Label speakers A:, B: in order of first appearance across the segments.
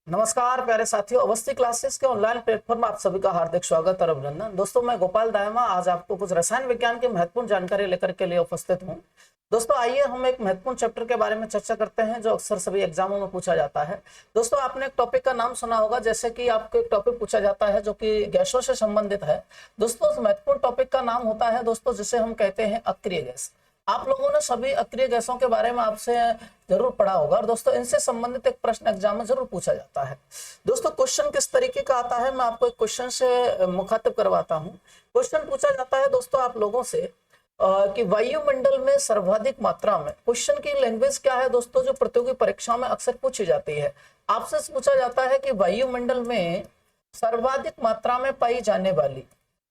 A: नमस्कार प्यारे साथियों, अवस्थी क्लासेस के ऑनलाइन प्लेटफॉर्म में आप सभी का हार्दिक स्वागत और अभिनंदन। दोस्तों, मैं गोपाल दायमा आज आपको कुछ रसायन विज्ञान की महत्वपूर्ण जानकारी लेकर के लिए उपस्थित हूं। दोस्तों, आइए हम एक महत्वपूर्ण चैप्टर के बारे में चर्चा करते हैं जो अक्सर सभी एग्जामों में पूछा जाता है। दोस्तों, आपने एक टॉपिक का नाम सुना होगा, जैसे कि आपको एक टॉपिक पूछा जाता है जो कि गैसों से संबंधित है। दोस्तों, उस महत्वपूर्ण टॉपिक का नाम होता है दोस्तों जिसे हम कहते हैं अक्रिय गैस। आप लोगों ने सभी अक्रिय गैसों के बारे में आपसे जरूर पढ़ा होगा और दोस्तों इनसे संबंधित एक प्रश्न एग्जाम में जरूर पूछा जाता है। दोस्तों, क्वेश्चन किस तरीके का आता है, मैं आपको एक क्वेश्चन से मुखातिब करवाता हूं। क्वेश्चन पूछा जाता है दोस्तों आप लोगों से कि वायुमंडल में सर्वाधिक मात्रा में, क्वेश्चन की लैंग्वेज क्या है दोस्तों जो प्रतियोगी परीक्षाओं में अक्सर पूछी जाती है। आपसे पूछा जाता है कि वायुमंडल में सर्वाधिक मात्रा में पाई जाने वाली,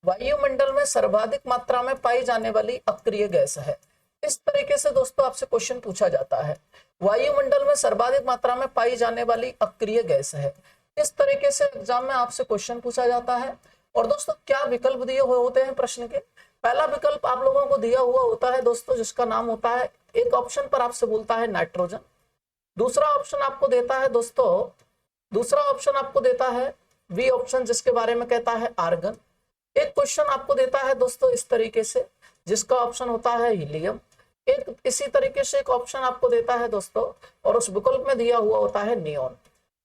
A: वायुमंडल में सर्वाधिक मात्रा में पाई जाने वाली अक्रिय गैस है। इस तरीके से दोस्तों आपसे क्वेश्चन पूछा जाता है, वायुमंडल में सर्वाधिक मात्रा में पाई जाने वाली अक्रिय गैस है। इस तरीके से एग्जाम में आपसे क्वेश्चन पूछा जाता है। और दोस्तों, क्या विकल्प दिए हुए होते हैं प्रश्न के? पहला विकल्प आप लोगों को दिया हुआ होता है दोस्तों, जिसका नाम होता है, एक ऑप्शन पर आपसे बोलता है नाइट्रोजन। दूसरा ऑप्शन आपको देता है दोस्तों, दूसरा ऑप्शन आपको देता है बी ऑप्शन, जिसके बारे में कहता है आर्गन। एक क्वेश्चन आपको देता है दोस्तों इस तरीके से, जिसका ऑप्शन होता है हीलियम। एक इसी तरीके से एक ऑप्शन आपको देता है दोस्तों, और उस विकल्प में दिया हुआ होता है नियोन।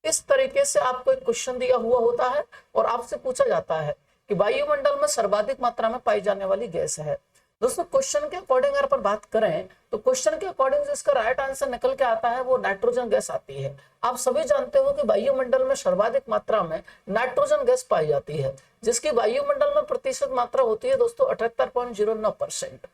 A: इस तरीके से आपको एक क्वेश्चन दिया हुआ होता है और आपसे पूछा जाता है कि वायुमंडल में सर्वाधिक मात्रा में पाई जाने वाली गैस है। दोस्तों, क्वेश्चन के अकॉर्डिंग अगर अपन बात करें तो क्वेश्चन के अकॉर्डिंग जिसका राइट आंसर निकल के आता है वो नाइट्रोजन गैस आती है। आप सभी जानते हो कि वायुमंडल में सर्वाधिक मात्रा में नाइट्रोजन गैस पाई जाती है, जिसकी वायुमंडल में प्रतिशत मात्रा होती है दोस्तों 78.09%।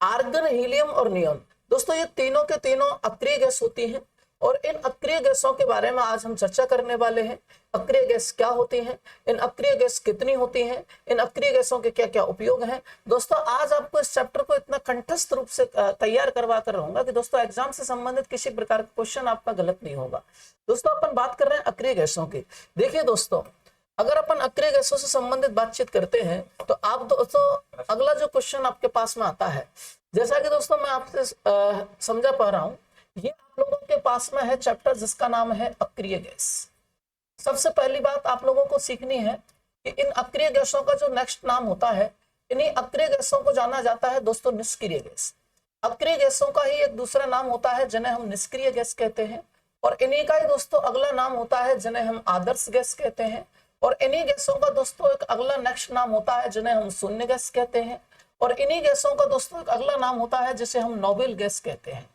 A: आर्गन, हीलियम और नियोन, दोस्तों ये तीनों के तीनों अक्रिय गैस होती हैं और इन अक्रिय गैसों के बारे में आज हम चर्चा करने वाले हैं। अक्रिय गैस क्या होती हैं, इन अक्रिय गैस कितनी होती हैं, इन अक्रिय गैसों के क्या क्या उपयोग हैं। दोस्तों, आज आपको इस चैप्टर को इतना कंठस्थ रूप से तैयार करवा कर रहूंगा कि दोस्तों एग्जाम से संबंधित किसी प्रकार का क्वेश्चन आपका गलत नहीं होगा। दोस्तों, अपन बात कर रहे हैं अक्रिय गैसों की। देखिए दोस्तों, अगर अपन अक्रिय गैसों से संबंधित बातचीत करते हैं तो आप दोस्तों अगला जो क्वेश्चन आपके पास में आता है, जैसा कि दोस्तों मैं आपसे समझा पा रहा हूं, ये आप लोगों के पास में है चैप्टर जिसका नाम है अक्रिय गैस। सबसे पहली बात आप लोगों को सीखनी है कि इन अक्रिय गैसों का जो नेक्स्ट नाम होता है, इन्हीं अक्रिय गैसों को जाना जाता है दोस्तों निष्क्रिय गैस। अक्रिय गैसों का ही एक दूसरा नाम होता है जिन्हें हम निष्क्रिय गैस कहते हैं, और इन्हीं का ही दोस्तों अगला नाम होता है जिन्हें हम आदर्श गैस कहते हैं, और इन्हीं गैसों का दोस्तों एक अगला नेक्स्ट नाम होता है जिन्हें हम शून्य गैस कहते हैं, और इन्हीं गैसों का दोस्तों एक अगला नाम होता है जिसे हम नोबेल गैस कहते हैं।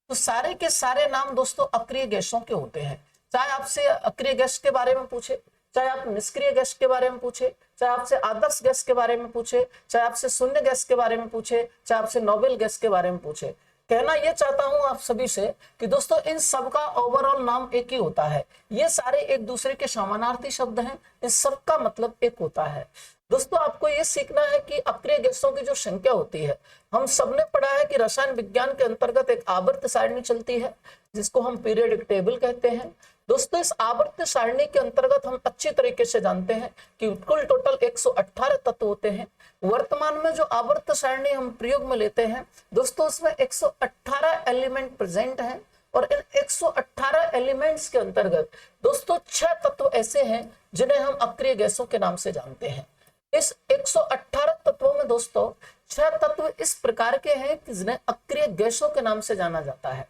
A: तो सारे के सारे नाम दोस्तों अक्रिय गैसों के होते हैं। चाहे आपसे अक्रिय गैस के बारे में पूछे, चाहे आप निष्क्रिय गैस के बारे में पूछे, चाहे आपसे आदर्श गैस के बारे में पूछे, चाहे आपसे शून्य गैस के बारे में पूछे, चाहे आपसे नोबेल गैस के बारे में पूछे, कहना यह चाहता हूं आप सभी से कि दोस्तों इन सब का ओवरऑल नाम एक ही होता है। ये सारे एक दूसरे के समानार्थी शब्द हैं, इन सब का मतलब एक होता है। दोस्तों, आपको ये सीखना है कि अक्रिय गैसों की जो संख्या होती है, हम सबने पढ़ा है कि रसायन विज्ञान के अंतर्गत एक आवर्त सारणी चलती है जिसको हम पीरियोडिक टेबल कहते हैं। दोस्तों, इस आवर्त सारणी के अंतर्गत हम अच्छी तरीके से जानते हैं कि कुल टोटल 118 तत्व होते हैं। वर्तमान में जो आवर्त सारणी हम प्रयोग में लेते हैं दोस्तों, उसमें 118 एलिमेंट प्रेजेंट हैं, और इन 118 एलिमेंट्स के अंतर्गत दोस्तों 6 तत्व ऐसे हैं जिन्हें हम अक्रिय गैसों के नाम से जानते हैं। इस 118 तत्वों में दोस्तों 6 तत्व इस प्रकार के हैं कि जिन्हें अक्रिय गैसों के नाम से जाना जाता है।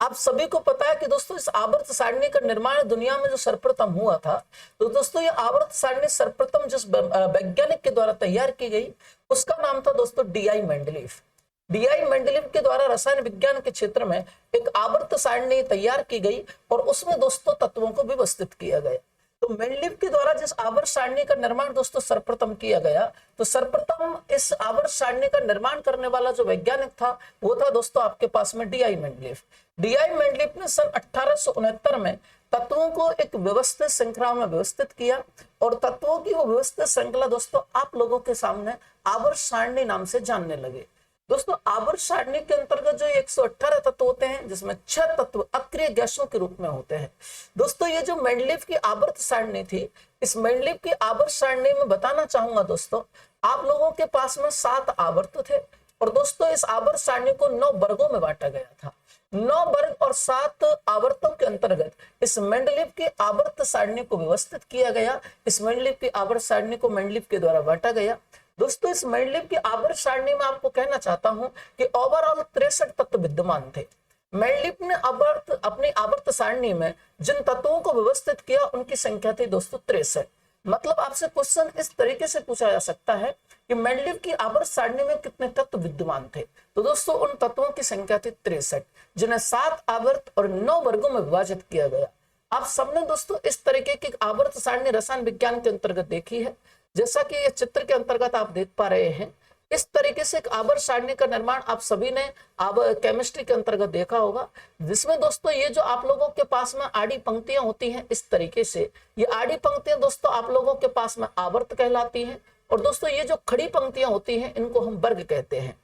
A: आप सभी को पता है कि दोस्तों इस आवर्त सारणी का निर्माण दुनिया में जो सर्वप्रथम हुआ था, तो दोस्तों ये आवर्त सारणी सर्वप्रथम जिस वैज्ञानिक के द्वारा तैयार की गई उसका नाम था दोस्तों डी.आई. मेंडलीफ। डी.आई. मेंडलीफ के द्वारा रसायन विज्ञान के क्षेत्र में एक आवर्त सारणी तैयार की गई और उसमें दोस्तों तत्वों को व्यवस्थित किया गया। तो मेंडलीफ के द्वारा जिस आवर्त सारणी का निर्माण दोस्तों सर्वप्रथम किया गया, तो सर्वप्रथम इस आवर्त सारणी का निर्माण करने वाला जो वैज्ञानिक था वो था दोस्तों आपके पास में डी.आई. मेंडलीफ। डी.आई. मेंडलीफ ने सन 1869 में तत्वों को एक व्यवस्थित श्रृंखला में व्यवस्थित किया, और तत्वों की वो व्यवस्थित श्रृंखला दोस्तों आप लोगों के सामने आवर्त सारणी नाम से जानने लगे। दोस्तों, आवर्त सारणी के अंतर्गत जो 118 तत्व होते हैं जिसमें 6 तत्व अक्रिय गैसों के रूप में होते हैं। दोस्तों, ये जो मेंडलीफ की आवर्त सारणी थी, इस मेंडलीफ की आवर्त सारणी में बताना चाहूंगा दोस्तों, आप लोगों के पास में 7 आवर्त थे, और दोस्तों इस आवर्त सारणी को 9 वर्गों में बांटा गया था। 9 वर्ग और 7 आवर्तों के अंतर्गत इस मेंडलीव की आवर्त सारणी को व्यवस्थित किया गया। इस मेंडलीव की आवर्त सारणी को मेंडलीव के द्वारा बांटा गया। दोस्तों इस मेंडलीव की आवर्त सारणी में आपको कहना चाहता हूं कि ओवरऑल 63 तत्व विद्यमान थे। मेंडलीव ने अपनी आवर्त सारणी में जिन तत्वों को व्यवस्थित किया उनकी संख्या थी दोस्तों 63। मतलब आपसे क्वेश्चन इस तरीके से पूछा जा सकता है कि मेंडलीव की आवर्त सारणी में कितने तत्व विद्यमान थे। तो दोस्तों उन तत्वों की संख्या थी 63, जिन्हें 7 आवर्त और 9 वर्गों में विभाजित किया गया। आप सबने दोस्तों इस तरीके की आवर्त सारणी रसायन विज्ञान के अंतर्गत देखी है। जैसा कि ये चित्र के अंतर्गत आप देख पा रहे हैं, इस तरीके से एक आवर्त सारणी का निर्माण आप सभी ने केमिस्ट्री के अंतर्गत देखा होगा, जिसमें दोस्तों ये जो आप लोगों के पास में आड़ी पंक्तियां होती हैं, इस तरीके से ये आड़ी पंक्तियां दोस्तों आप लोगों के पास में आवर्त कहलाती हैं। और दोस्तों ये जो खड़ी पंक्तियां होती हैं इनको हम वर्ग कहते हैं।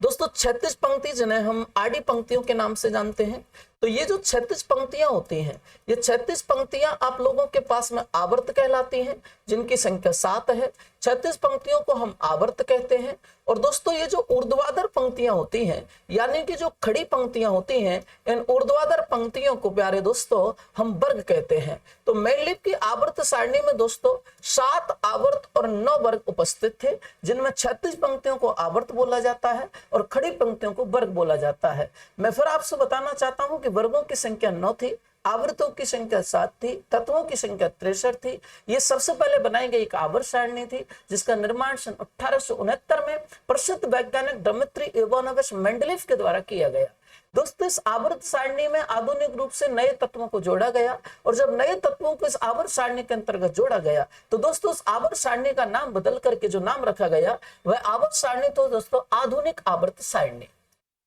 A: दोस्तों 36 पंक्ति जिन्हें हम आड़ी पंक्तियों के नाम से जानते हैं, तो ये जो 36 पंक्तियां होती हैं, ये 36 पंक्तियां आप लोगों के पास में आवर्त कहलाती हैं, जिनकी संख्या 7 है। 36 पंक्तियों को हम आवर्त कहते हैं। और दोस्तों ये जो ऊर्ध्वाधर पंक्तियां होती हैं, यानी कि जो खड़ी पंक्तियां होती हैं, इन ऊर्ध्वाधर पंक्तियों को प्यारे दोस्तों हम वर्ग कहते हैं। तो मेंडलीव की आवर्त सारणी में दोस्तों 7 आवर्त और 9 वर्ग उपस्थित थे, जिनमें 36 पंक्तियों को आवर्त बोला जाता है और खड़ी पंक्तियों को वर्ग बोला जाता है। मैं फिर आपसे बताना चाहता हूं कि वर्गों की संख्या 9 थी, आवर्तों की संख्या 7 थी, तत्वों की संख्या 63 थी। ये सबसे पहले बनाई गई एक आवर्त सारणी थी, जिसका निर्माण सन 1869 में प्रसिद्ध वैज्ञानिक डिमित्री इवानोविच मेंडलीव के द्वारा किया गया। दोस्तों इस आवर्त सारणी में आधुनिक रूप से नए तत्वों को जोड़ा गया, और जब नए तत्वों को इस आवर्त सारणी के अंतर्गत जोड़ा गया तो दोस्तों उस आवर्त सारणी का नाम बदल करके जो नाम रखा गया वह आवर्त सारणी तो दोस्तों आधुनिक आवर्त सारणी।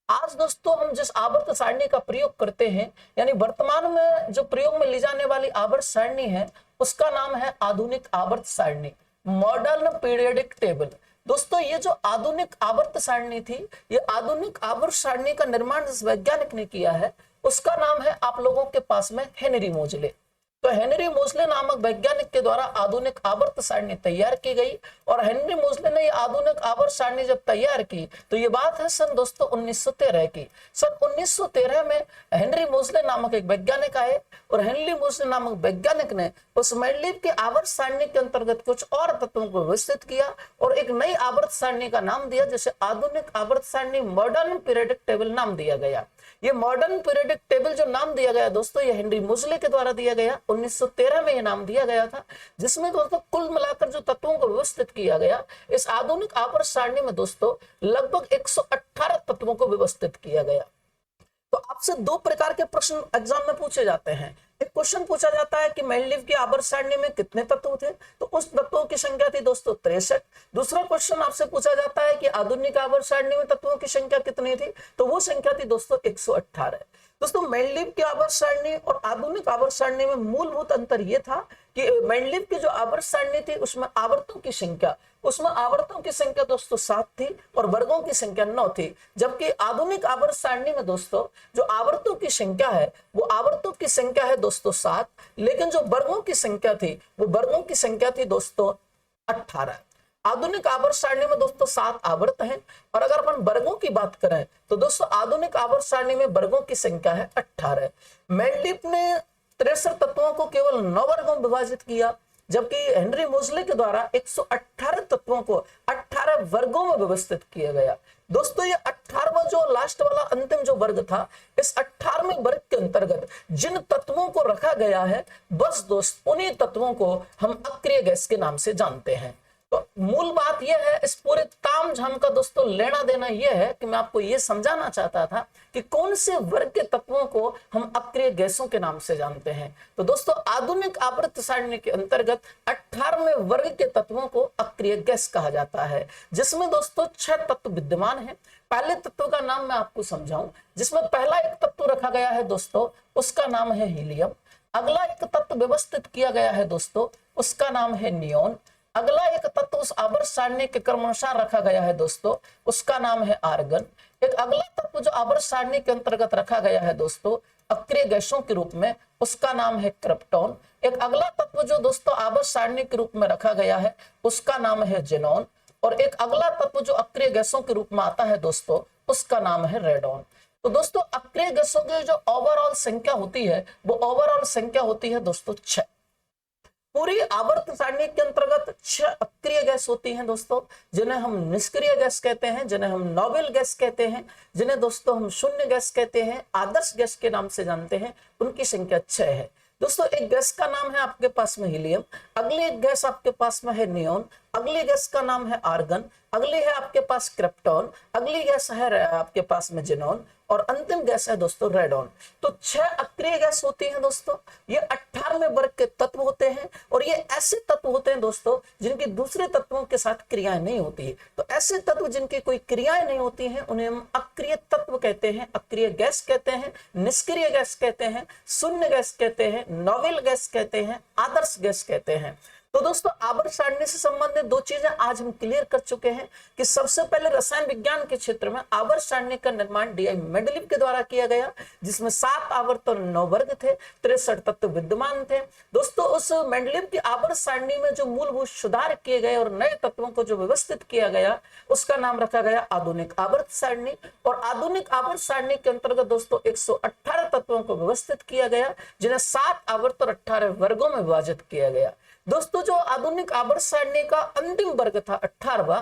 A: आज दोस्तों हम जिस आवर्त सारणी का प्रयोग करते हैं, यानी वर्तमान में जो प्रयोग में ली जाने वाली आवर्त सारणी है, उसका नाम है आधुनिक आवर्त सारणी, मॉडर्न पीरियडिक टेबल। दोस्तों ये जो आधुनिक आवर्त सारणी थी, ये आधुनिक आवर्त सारणी का निर्माण जिस वैज्ञानिक ने किया है उसका नाम है आप लोगों के पास में हेनरी मोजले। तो हेनरी मोजले नामक वैज्ञानिक के द्वारा आधुनिक आवर्त सारणी तैयार की गई। और हेनरी मोजले ने ये आधुनिक आवर्त सारणी जब तैयार की तो ये बात है सन दोस्तों 1913 की। सन 1913 में हेनरी मोजले नामक एक वैज्ञानिक आए, और हेनरी मोजले नामक वैज्ञानिक ने उस मेंडलीव के आवर्त सारणी के अंतर्गत कुछ और तत्वों को व्यवस्थित किया और एक नई आवर्त सारणी का नाम दिया, जैसे आधुनिक आवर्त सारणी मॉडर्न पीरियडिक टेबल नाम दिया गया। ये मॉडर्न पीरियडिक टेबल जो नाम दिया गया दोस्तों, ये हेनरी मोजले के द्वारा दिया गया। 1913 में ये नाम दिया गया था, जिसमें दोस्तों कुल मिलाकर जो तत्वों को व्यवस्थित किया गया इस आधुनिक आवर्त सारणी में दोस्तों लगभग 118 तत्वों को व्यवस्थित किया गया। तो आपसे 2 प्रकार के प्रश्न एग्जाम में पूछे जाते हैं। एक क्वेश्चन पूछा जाता है कि मेंडलीव की आवर्त सारणी में कितने तत्व थे, तो उस तत्वों की संख्या थी दोस्तों 63। दूसरा क्वेश्चन आपसे पूछा जाता है कि आधुनिक आवर्त सारणी में तत्वों की संख्या कितनी थी, तो वो संख्या थी दोस्तों 118। दोस्तों मेंडलीव की आवर्त सारणी और आधुनिक आवर्त सारणी में मूलभूत अंतर यह था कि मेंडलीव की जो आवर्त सारणी थी उसमें आवर्तों की संख्या दोस्तों 7 थी और वर्गों की संख्या 9 थी, जबकि आधुनिक आवर्त सारणी में दोस्तों जो आवर्तों की संख्या है वो आवर्तों की संख्या है दोस्तों 7, लेकिन जो वर्गों की संख्या थी वो वर्गों की संख्या थी दोस्तों 18। आधुनिक आवर्त सारणी में दोस्तों 7 आवर्त हैं, और अगर अपन वर्गों की बात करें तो दोस्तों आधुनिक आवर्त सारणी में वर्गों की संख्या है 18। मेंडलीव ने 63 तत्वों को केवल 9 वर्गों में विभाजित किया, जबकि हेनरी मोजले के द्वारा 118 तत्वों को 18 वर्गों में व्यवस्थित किया गया। दोस्तों ये 18वां जो लास्ट वाला अंतिम जो वर्ग था, इस 18वें वर्ग के अंतर्गत जिन तत्वों को रखा गया है बस दोस्त उन्हीं तत्वों को हम अक्रिय गैस के नाम से जानते हैं। तो मूल बात यह है, इस पूरे तामझाम का दोस्तों लेना देना यह है कि मैं आपको यह समझाना चाहता था कि कौन से वर्ग के तत्वों को हम अक्रिय गैसों के नाम से जानते हैं। तो दोस्तों आधुनिक आवर्त सारणी के अंतर्गत 18वें वर्ग के तत्वों को अक्रिय गैस कहा जाता है, जिसमें दोस्तों 6 तत्व विद्यमान है। पहले तत्व का नाम मैं आपको समझाऊं, जिसमें पहला एक तत्व रखा गया है दोस्तों, उसका नाम है हीलियम। अगला एक तत्व व्यवस्थित किया गया है दोस्तों, उसका नाम है नियोन। अगला एक तत्व उस आवर्त सारणी के क्रमानुसार रखा गया है दोस्तों, उसका नाम है आर्गन। एक अगला तत्व जो आवर्त सारणी के अंतर्गत रखा गया है दोस्तों अक्रिय गैसों के रूप में, उसका नाम है क्रिप्टॉन। एक अगला तत्व जो दोस्तों आवर्त सारणी के रूप में रखा गया है उसका नाम है जेनॉन। और एक अगला तत्व जो अक्रिय गैसों के रूप में आता है दोस्तों, उसका नाम है रेडॉन। तो दोस्तों अक्रिय गैसों की जो ओवरऑल संख्या होती है वो ओवरऑल संख्या होती है दोस्तों 6। पूरी आवर्त सारणी के अंतर्गत 6 अक्रिय गैस होती हैं दोस्तों, जिन्हें हम निष्क्रिय गैस कहते हैं, जिन्हें हम नोबेल गैस कहते हैं, जिन्हें दोस्तों हम शून्य गैस कहते हैं, आदर्श गैस के नाम से जानते हैं। उनकी संख्या 6 है दोस्तों। एक गैस का नाम है आपके पास में हीलियम, अगली एक गैस आपके पास में है नियोन, अगली गैस का नाम है आर्गन, अगली है आपके पास क्रिप्टॉन, अगली गैस है आपके पास में जेनॉन, और अंतिम गैस है दोस्तों रेडॉन। तो 6 अक्रिय गैस होती हैं दोस्तों। ये 18वें वर्ग के तत्व होते हैं और ये ऐसे तत्व होते हैं दोस्तों जिनकी दूसरे तत्वों के साथ क्रियाएं नहीं होती है। तो ऐसे तत्व जिनकी कोई क्रियाएं नहीं होती हैं उन्हें हम अक्रिय तत्व कहते हैं, अक्रिय गैस कहते हैं, निष्क्रिय गैस कहते हैं, शून्य गैस कहते हैं, नोबेल गैस कहते हैं, आदर्श गैस कहते हैं। तो दोस्तों आवर्त सारणी से संबंधित 2 चीजें आज हम क्लियर कर चुके हैं कि सबसे पहले रसायन विज्ञान के क्षेत्र में आवर्त सारणी का निर्माण डी.आई. मेंडलीव के द्वारा किया गया, जिसमें 7 आवर्त और 9 वर्ग थे, 63 तत्व विद्यमान थे। दोस्तों उस मेंडलीव की आवर्त सारणी में जो मूलभूत सुधार किए गए और नए तत्वों को जो व्यवस्थित किया गया उसका नाम रखा गया आधुनिक आवर्त सारणी। और आधुनिक आवर्त सारणी के अंतर्गत दोस्तों 118 तत्वों को व्यवस्थित किया गया, जिन्हें 7 आवर्त और 18 वर्गों में विभाजित किया गया। दोस्तों जो आधुनिक आवर्त सारणी का अंतिम वर्ग था 18वां,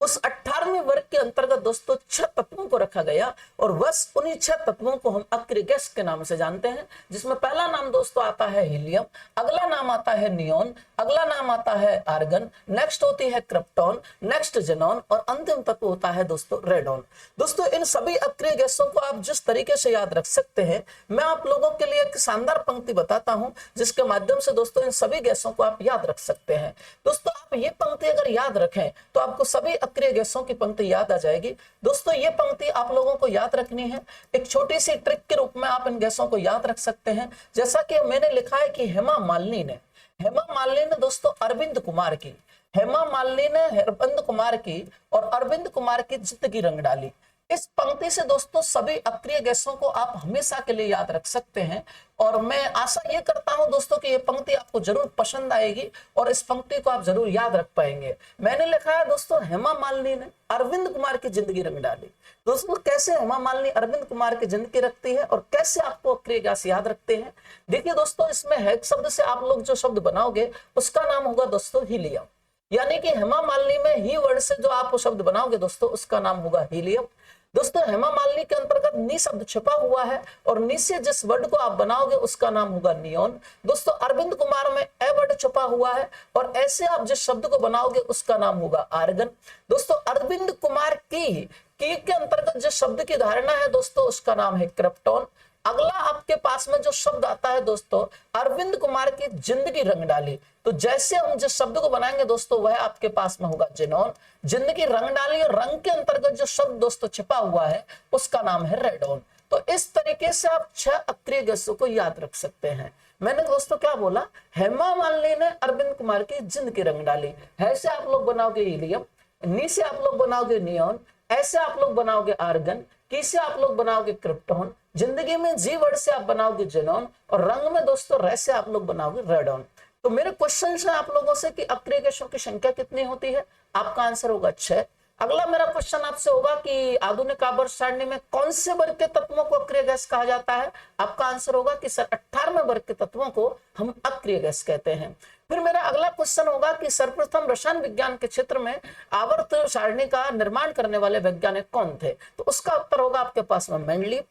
A: उस 18वें वर्ग के अंतर्गत दोस्तों 6 तत्वों को रखा गया और बस उन्हीं 6 तत्वों को हम अक्रिय गैस के नाम से जानते हैं, जिसमें पहला नाम दोस्तों आता है हीलियम, अगला नाम आता है नियोन, अगला नाम आता है आर्गन, नेक्स्ट होती है क्रिप्टॉन, नेक्स्ट जेनॉन और अंतिम तत्व होता है दोस्तों रेडॉन। दोस्तों इन सभी अक्रिय गैसों को आप जिस तरीके से याद रख सकते हैं, मैं आप लोगों के लिए एक शानदार पंक्ति बताता हूं जिसके माध्यम से दोस्तों इन सभी गैसों को आप याद रख सकते हैं। दोस्तों आप ये पंक्ति अगर याद रखें तो आपको सभी अक्रिय गैसों की पंक्ति याद आ जाएगी। दोस्तों ये पंक्ति आप लोगों को याद रखनी है, एक छोटी सी ट्रिक के रूप में आप इन गैसों को याद रख सकते हैं। जैसा कि मैंने लिखा है कि हेमा मालिनी ने दोस्तों अरविंद कुमार की, हेमा मालिनी ने अरविंद कुमार की और अरविंद कुमार की जिंदगी रंग डाली। इस पंक्ति से दोस्तों सभी अक्रिय गैसों को आप हमेशा के लिए याद रख सकते हैं और मैं आशा ये करता हूं दोस्तों कि ये पंक्ति आपको जरूर पसंद आएगी और इस पंक्ति को आप जरूर याद रख पाएंगे। मैंने लिखा है दोस्तों हेमा मालिनी ने अरविंद कुमार की जिंदगी रंग डाली। दोस्तों कैसे हेमा मालिनी अरविंद कुमार की जिंदगी रखती है और कैसे आपको अक्रिय गैस याद रखते हैं, देखिए दोस्तों इसमें है शब्द से आप लोग जो शब्द बनाओगे उसका नाम होगा दोस्तों हीलियम, यानी कि हेमा मालिनी में ही वर्ड से जो आप शब्द बनाओगे दोस्तों उसका नाम होगा हीलियम। दोस्तों हेमा मालिनी के अंतर्गत नी शब्द छिपा हुआ है और नी से जिस वर्ड को आप बनाओगे उसका नाम होगा नियोन। दोस्तों अरविंद कुमार में ए वर्ड छुपा हुआ है और ऐसे आप जिस शब्द को बनाओगे उसका नाम होगा आर्गन। दोस्तों अरविंद कुमार की के अंतर्गत जिस शब्द की धारणा है दोस्तों उसका नाम है क्रिप्टॉन। अगला आपके पास में जो शब्द आता है दोस्तों अरविंद कुमार की जिंदगी रंग डाली, तो जैसे हम जिस शब्द को बनाएंगे दोस्तों वह आपके पास में होगा जेनॉन। जिंदगी रंग डाली और रंग के अंतर्गत जो शब्द दोस्तों छिपा हुआ है उसका नाम है रेडॉन। तो इस तरीके से आप 6 अक्रिय गैसों को याद रख सकते हैं। मैंने दोस्तों क्या बोला, हेमा मालिनी ने अरविंद कुमार की जिंदगी रंग डाली, है से आप लोग बनाओगे हीलियम, नी से आप लोग बनाओगे नियोन, ऐसे आप लोग बनाओगे आर्गन, की से आप लोग बनाओगे क्रिप्टॉन, जिंदगी में जी वर्ड से आप बनाओगे जेनॉन और रंग में दोस्तों रे से आप लोग बनाओगे रेडॉन। तो मेरे क्वेश्चन है आप लोगों से कि अक्रिय गैसों की संख्या कितनी होती है, आपका आंसर होगा 6। अगला मेरा क्वेश्चन आपसे होगा कि आधुनिक आवर्त सारणी में कौन से वर्ग के तत्वों को अक्रिय गैस कहा जाता है, आपका आंसर होगा कि सर 18वें वर्ग के तत्वों को हम अक्रिय गैस कहते हैं। फिर मेरा अगला क्वेश्चन होगा कि सर्वप्रथम रसायन विज्ञान के क्षेत्र में आवर्त सारणी का निर्माण करने वाले वैज्ञानिक कौन थे, तो उसका उत्तर होगा आपके पास में मेंडलीव।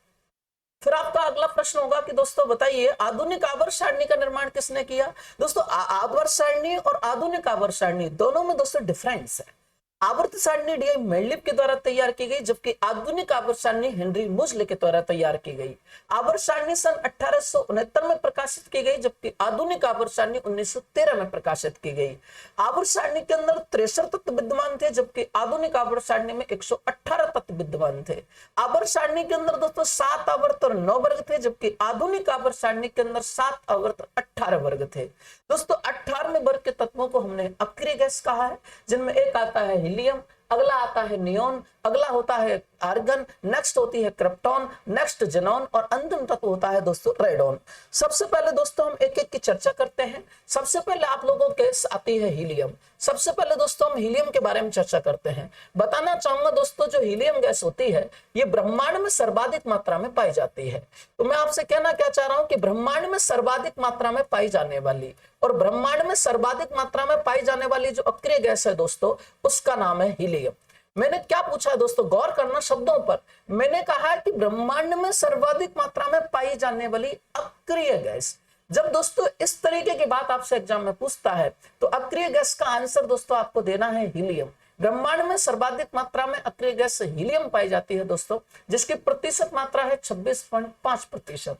A: फिर आपका अगला प्रश्न होगा कि दोस्तों बताइए आधुनिक आवर्त सारणी का निर्माण किसने किया। दोस्तों आवर्त सारणी और आधुनिक आवर्त सारणी दोनों में दोस्तों डिफरेंस है। आवर्त सारणी डी.आई. मेंडलीव के द्वारा तैयार की गई, जबकि आधुनिक आवर्त सारणी हेनरी मुजले के द्वारा तैयार की गई। आवर्त सारणी सन 1869 में प्रकाशित की गई, जबकि आधुनिक आवर्त सारणी 1913 में प्रकाशित की गई। आवर्त सारणी के अंदर 63 तत्व विद्यमान थे, जबकि आधुनिक आवर्त सारणी में 118 तत्व विद्यमान थे। आवर्त सारणी के अंदर दोस्तों 7 आवर्त और 9 वर्ग थे, जबकि आधुनिक आवर्त सारणी के अंदर 7 आवर्त और 18 वर्ग थे। दोस्तों 18वें वर्ग के तत्वों को हमने अक्रिय गैस कहा है, जिनमें एक आता है हीलियम, अगला आता है नियोन, अगला होता है आर्गन, नेक्स्ट होती है क्रिप्टॉन, नेक्स्ट ज़ेनॉन और अंतिम तत्व होता है दोस्तों रेडॉन। सबसे पहले दोस्तों हम एक एक की चर्चा करते हैं। सबसे पहले आप लोगों के आती है हीलियम। सबसे पहले दोस्तों हम हीलियम के बारे में चर्चा करते हैं। बताना चाहूंगा दोस्तों, जो हीलियम गैस होती है ये ब्रह्मांड में सर्वाधिक मात्रा में पाई जाती है। तो मैं आपसे कहना क्या चाह रहा हूं कि ब्रह्मांड में सर्वाधिक मात्रा में पाई जाने वाली और ब्रह्मांड में सर्वाधिक मात्रा में पाई जाने वाली जो अक्रिय गैस है दोस्तों, उसका नाम है हीलियम। मैंने क्या पूछा है दोस्तों, गौर करना शब्दों पर। मैंने कहा है कि ब्रह्मांड में सर्वाधिक मात्रा में पाई जाने वाली अक्रिय गैस। जब दोस्तों इस तरीके की बात आपसे एग्जाम में पूछता है तो अक्रिय गैस का आंसर दोस्तों आपको देना है हीलियम। ब्रह्मांड में सर्वाधिक मात्रा में अक्रिय गैस हीलियम पाई जाती है दोस्तों, जिसकी प्रतिशत मात्रा है 26.5%।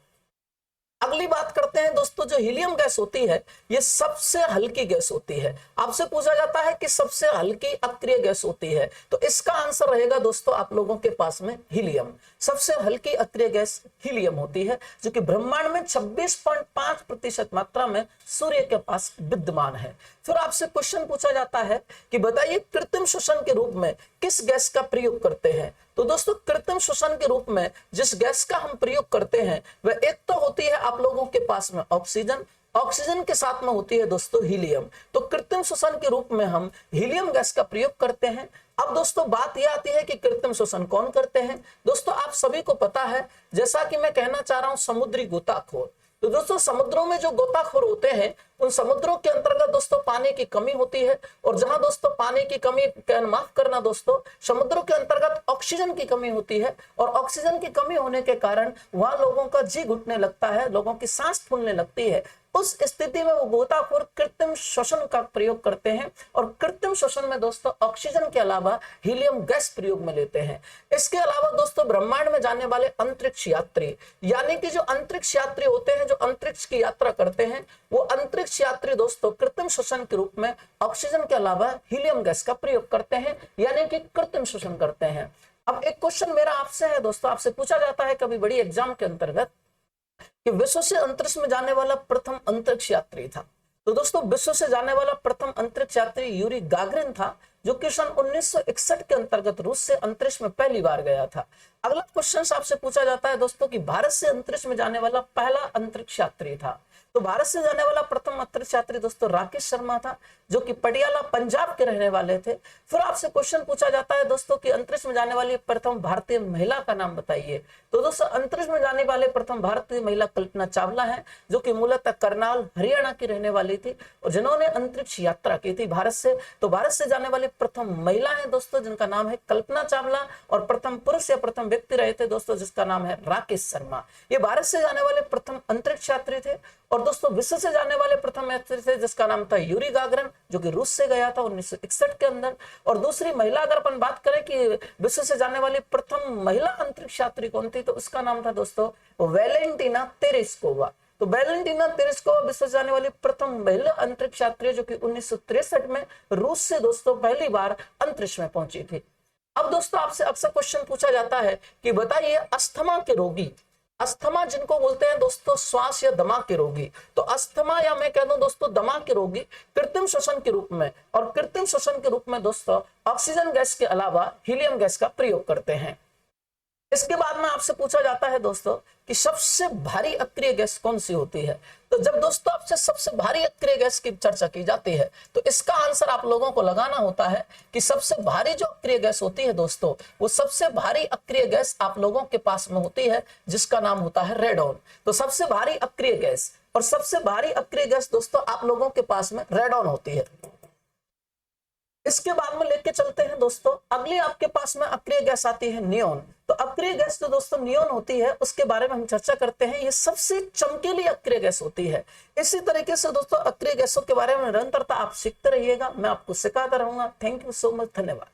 A: अगली बात करते हैं दोस्तों, जो हीलियम गैस होती है ये सबसे हल्की गैस होती है। आपसे पूछा जाता है कि सबसे हल्की अक्रिय गैस होती है, तो इसका आंसर रहेगा दोस्तों आप लोगों के पास में हीलियम। सबसे हल्की अक्रिय गैस हीलियम होती है, जो कि ब्रह्मांड में 26.5% मात्रा में सूर्य के पास विद्यमान है। फिर आपसे क्वेश्चन पूछा जाता है कि बताइए कृत्रिम श्वसन के रूप में किस गैस का प्रयोग करते हैं। तो दोस्तों कृत्रिम श्वसन के रूप में जिस गैस का हम प्रयोग करते हैं वह एक तो होती है आप लोगों के पास में ऑक्सीजन, ऑक्सीजन के साथ में होती है दोस्तों हीलियम। तो कृत्रिम श्वसन के रूप में हम हीलियम गैस का प्रयोग करते हैं। अब दोस्तों बात यह आती है कि कृत्रिम श्वसन कौन करते हैं। दोस्तों आप सभी को पता है, जैसा कि मैं कहना चाह रहा हूं, समुद्री गोताखोर। तो दोस्तों समुद्रों में जो गोताखोर होते हैं उन समुद्रों के अंतर्गत दोस्तों पानी की कमी होती है, और जहां दोस्तों पानी की कमी, माफ करना दोस्तों, समुद्रों के अंतर्गत ऑक्सीजन की कमी होती है, और ऑक्सीजन की कमी होने के कारण वहां लोगों का जी घुटने लगता है, लोगों की सांस फूलने लगती है। उस स्थिति में वो गोताखोर कृत्रिम श्वसन का प्रयोग करते हैं, और कृत्रिम श्वसन में दोस्तों ऑक्सीजन के अलावा हीलियम गैस प्रयोग में लेते हैं। इसके अलावा दोस्तों ब्रह्मांड में जाने वाले अंतरिक्ष यात्री, यानी कि जो अंतरिक्ष यात्री होते हैं, जो अंतरिक्ष की यात्रा करते हैं, वो अंतरिक्ष यात्री दोस्तों कृत्रिम श्वसन के रूप में ऑक्सीजन के अलावा हीलियम गैस का प्रयोग करते हैं, यानी कि कृत्रिम श्वसन करते हैं। अब एक क्वेश्चन मेरा आपसे है दोस्तों, आपसे पूछा जाता है कभी बड़ी एग्जाम के अंतर्गत कि विश्व से अंतरिक्ष में जाने वाला प्रथम अंतरिक्ष यात्री था। तो दोस्तों विश्व से जाने वाला प्रथम अंतरिक्ष यात्री यूरी गागरिन था, जो कि सन 1961 के अंतर्गत रूस से अंतरिक्ष में पहली बार गया था। अगला क्वेश्चन आपसे पूछा जाता है दोस्तों कि भारत से अंतरिक्ष में जाने वाला पहला अंतरिक्ष यात्री था। तो भारत से जाने वाला प्रथम अंतरिक्ष यात्री दोस्तों राकेश शर्मा था, जो कि पटियाला पंजाब के रहने वाले थे। फिर आपसे क्वेश्चन पूछा जाता है दोस्तों कि अंतरिक्ष में जाने वाली प्रथम भारतीय महिला का नाम बताइए। तो दोस्तों अंतरिक्ष में जाने वाले प्रथम भारतीय महिला कल्पना चावला है, जो कि मूलतः करनाल हरियाणा की रहने वाली थी, और जिन्होंने अंतरिक्ष यात्रा की थी भारत से। तो भारत से जाने वाली प्रथम महिला है दोस्तों जिनका नाम है कल्पना चावला, और प्रथम पुरुष या प्रथम व्यक्ति रहे थे दोस्तों जिसका नाम है राकेश शर्मा। ये भारत से जाने वाले प्रथम अंतरिक्ष यात्री थे। और दोस्तों विश्व से जाने वाले प्रथम यात्री थे जिसका नाम था यूरी गागरिन, जो कि रूस से गया था 1961 के अंदर। और दूसरी महिला, अगर अपन बात करें कि विश्व से जाने वाली प्रथम महिला अंतरिक्ष यात्री कौन थी, तो उसका नाम था दोस्तों वेलेंटिना तेरेस्कोवा। तो वेलेंटिना तेरेस्कोवा विश्व से जाने वाली प्रथम महिला अंतरिक्ष यात्री, जो कि 1963 में रूस से दोस्तों पहली बार अंतरिक्ष में पहुंची थी। अब दोस्तों आपसे अक्सर क्वेश्चन पूछा जाता है कि बताइए अस्थमा के रोगी, अस्थमा जिनको बोलते हैं दोस्तों श्वास या दमा के रोगी, तो अस्थमा या मैं कह दूं दोस्तों दमा के रोगी कृत्रिम श्वसन के रूप में, और कृत्रिम श्वसन के रूप में दोस्तों ऑक्सीजन गैस के अलावा हीलियम गैस का प्रयोग करते हैं। इसके बाद में आपसे पूछा जाता है दोस्तों कि सबसे भारी अक्रिय गैस कौन सी होती है। तो जब दोस्तों आपसे सबसे भारी अक्रिय गैस की चर्चा की जाती है तो इसका आंसर आप लोगों को लगाना होता है कि सबसे भारी जो अक्रिय गैस होती है दोस्तों, वो सबसे भारी अक्रिय गैस आप लोगों के पास में होती है जिसका नाम होता है रेडॉन। तो सबसे भारी अक्रिय गैस, और सबसे भारी अक्रिय गैस दोस्तों आप लोगों के पास में रेडॉन होती है। इसके बाद में लेके चलते हैं दोस्तों, अगली आपके पास में अक्रिय गैस आती है नियोन। तो अक्रिय गैस जो दोस्तों नियोन होती है उसके बारे में हम चर्चा करते हैं। ये सबसे चमकीली अक्रिय गैस होती है। इसी तरीके से दोस्तों अक्रिय गैसों के बारे में निरंतरता आप सीखते रहिएगा, मैं आपको सिखाता रहूंगा। थैंक यू सो मच, धन्यवाद।